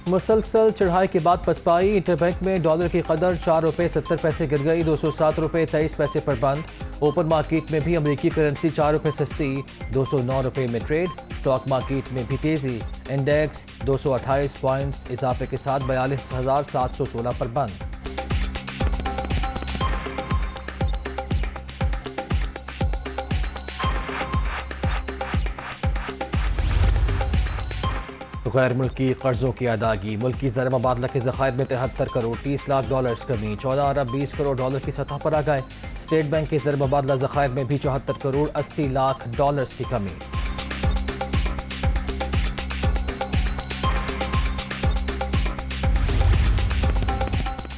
مسلسل چڑھائی کے بعد پسپائی، انٹر بینک میں ڈالر کی قدر 4 روپے 70 پیسے گر گئی، 207 روپے 23 پیسے پر بند۔ اوپن مارکیٹ میں بھی امریکی کرنسی 4 روپے سستی، 209 روپے میں ٹریڈ۔ اسٹاک مارکیٹ میں بھی تیزی، انڈیکس 228 پوائنٹس اضافے کے ساتھ 42,716 پر بند۔ غیر ملکی قرضوں کی ادائیگی، ملکی زر مبادلہ کے ذخائر میں 73 کروڑ 30 لاکھ ڈالرز کمی، 14 ارب 20 کروڑ ڈالر کی سطح پر آ گئے۔ اسٹیٹ بینک کے زر مبادلہ ذخائر میں بھی 74 کروڑ 80 لاکھ ڈالرز کی کمی۔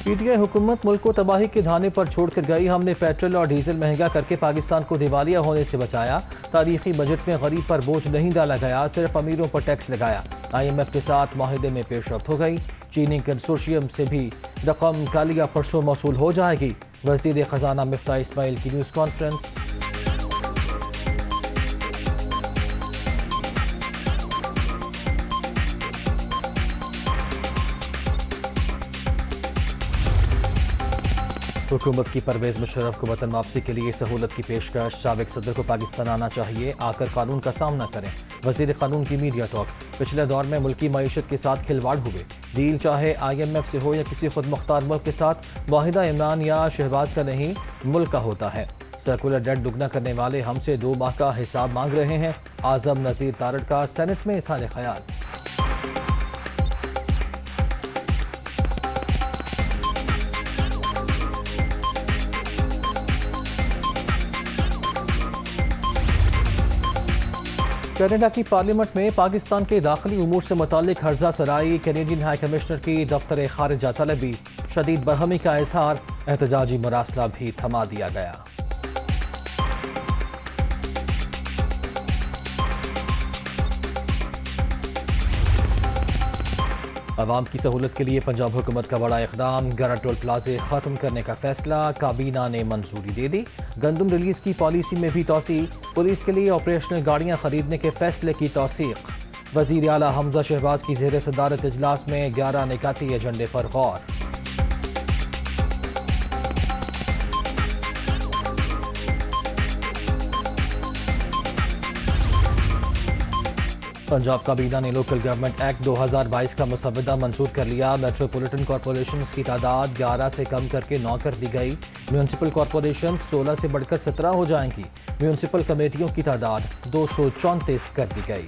پی ٹی آئی حکومت ملک کو تباہی کے دھانے پر چھوڑ کر گئی، ہم نے پیٹرول اور ڈیزل مہنگا کر کے پاکستان کو دیوالیہ ہونے سے بچایا، تاریخی بجٹ میں غریب پر بوجھ نہیں ڈالا گیا، صرف امیروں پر ٹیکس لگایا، آئی ایم ایف کے ساتھ معاہدے میں پیش رفت ہو گئی، چینی کنسورشیم سے بھی رقم کل یا پرسوں موصول ہو جائے گی، وزیر خزانہ مفتاح اسماعیل کی نیوز کانفرنس۔ حکومت کی پرویز مشرف کو وطن واپسی کے لیے سہولت کی پیشکش، سابق صدر کو پاکستان آنا چاہیے، آ کر قانون کا سامنا کریں، وزیر قانون کی میڈیا ٹاک۔ پچھلے دور میں ملکی معیشت کے ساتھ کھلواڑ ہوئے، ڈیل چاہے آئی ایم ایف سے ہو یا کسی خود مختار ملک کے ساتھ، معاہدہ عمران یا شہباز کا نہیں ملک کا ہوتا ہے۔ سرکولر ڈیٹ دگنا کرنے والے ہم سے 2 ماہ کا حساب مانگ رہے ہیں، اعظم نذیر تارڑ کا سینٹ میں اظہار خیال۔ کینیڈا کی پارلیمنٹ میں پاکستان کے داخلی امور سے متعلق ہرزہ سرائی، کینیڈین ہائی کمشنر کی دفتر خارجہ طلبی، شدید برہمی کا اظہار، احتجاجی مراسلہ بھی تھما دیا گیا۔ عوام کی سہولت کے لیے پنجاب حکومت کا بڑا اقدام، 11 ٹول پلازے ختم کرنے کا فیصلہ، کابینہ نے منظوری دے دی، گندم ریلیز کی پالیسی میں بھی توسیع، پولیس کے لیے آپریشنل گاڑیاں خریدنے کے فیصلے کی توثیق۔ وزیر اعلیٰ حمزہ شہباز کی زیر صدارت اجلاس میں 11 نکاتی ایجنڈے پر غور۔ پنجاب کابینہ نے لوکل گورنمنٹ ایکٹ 2022 کا مسودہ منظور کر لیا، میٹروپولیٹن کارپوریشنز کی تعداد 11 سے کم کر کے 9 کر دی گئی، میونسپل کارپوریشن 16 سے بڑھ کر 17 ہو جائیں گی، میونسپل کمیٹیوں کی تعداد 234 کر دی گئی۔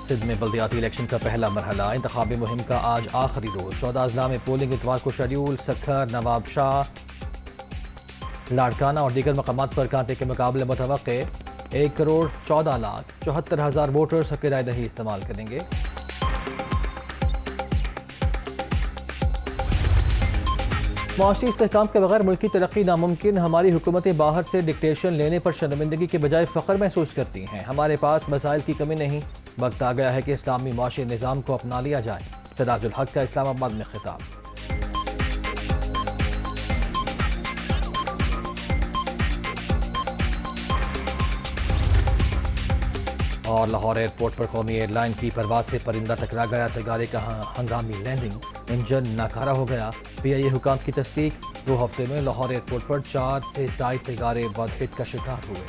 سندھ میں بلدیاتی الیکشن کا پہلا مرحلہ، انتخابی مہم کا آج آخری روز، 14 اضلاع میں پولنگ اتوار کو شیڈیول، سکھر، نواب شاہ، لاڑکانہ اور دیگر مقامات پر کانٹے کے مقابلے متوقع، 1,14,74,000 ووٹرز حق رائے دہی استعمال کریں گے۔ معاشی استحکام کے بغیر ملکی ترقی ناممکن، ہماری حکومتیں باہر سے ڈکٹیشن لینے پر شرمندگی کے بجائے فخر محسوس کرتی ہیں، ہمارے پاس مسائل کی کمی نہیں، وقت آ گیا ہے کہ اسلامی معاشی نظام کو اپنا لیا جائے، سراج الحق کا اسلام آباد میں خطاب۔ اور لاہور ایئرپورٹ پر قومی ایئر لائن کی پرواز سے پرندہ ٹکرا گیا، طیارے کا ہنگامی لینڈنگ، انجن ناکارہ ہو گیا، پی آئی اے حکام کی تصدیق، 2 ہفتے میں لاہور ایئرپورٹ پر 4 سے زائد طیارے برڈ ہٹ کا شکار ہوئے۔